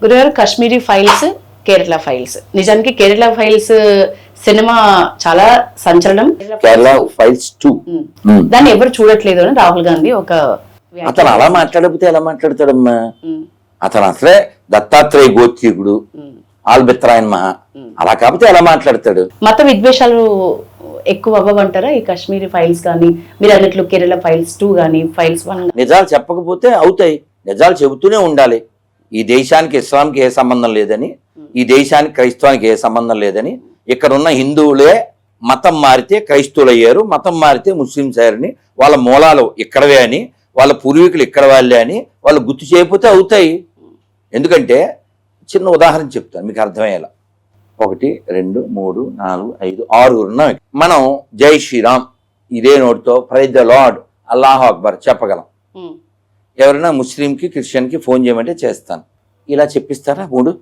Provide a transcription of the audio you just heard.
గురుగారు Kashmiri files, Kerala files, నిజానికి Kerala files cinema చాలా సంచలనం. కేరళ ఫైల్స్ 2 దాన్ని ఎవరు చూడట్లేదు అని రాహుల్ గాంధీ ఒక అతను అలా మాట్లాడకపోతే ఎలా మాట్లాడతాడమ్మా? అతను అసలే దత్తాత్రేయ గోత్రీకుడు, ఆల్బెత్రాయన్ మహా, అలా కాకపోతే ఎలా మాట్లాడతాడు? మత విద్వేషాలు ఎక్కువ అవ్వమంటారా ఈ కాశ్మీరీ ఫైల్స్ కానీ, మీరు అన్నట్లు కేరళ ఫైల్స్ 2 కానీ, ఫైల్స్ 1? నిజాలు చెప్పకపోతే అవుతాయి, నిజాలు చెబుతూనే ఉండాలి. ఈ దేశానికి ఇస్లాంకి ఏ సంబంధం లేదని, ఈ దేశానికి క్రైస్తవానికి ఏ సంబంధం లేదని, ఇక్కడున్న హిందువులే మతం మారితే క్రైస్తవులు అయ్యారు, మతం మారితే ముస్లింస్ అయ్యారని, వాళ్ళ మూలాలు ఇక్కడవే అని, వాళ్ళ పూర్వీకులు ఇక్కడ వాళ్ళే అని వాళ్ళు గుర్తు చేయకపోతే అవుతాయి. ఎందుకంటే చిన్న ఉదాహరణ చెప్తాను మీకు అర్థమయ్యేలా. 1 2 3 4 5 6 ఉన్నాం. మనం జై శ్రీరామ్ ఇదే నోటితో ప్రైజ్ ద లార్డ్ అల్లాహు అక్బర్ చెప్పగలం. ఎవరైనా ముస్లింకి క్రిస్టియన్కి ఫోన్ చేయమంటే చేస్తాను. ఇలా చెప్పిస్తారా 3?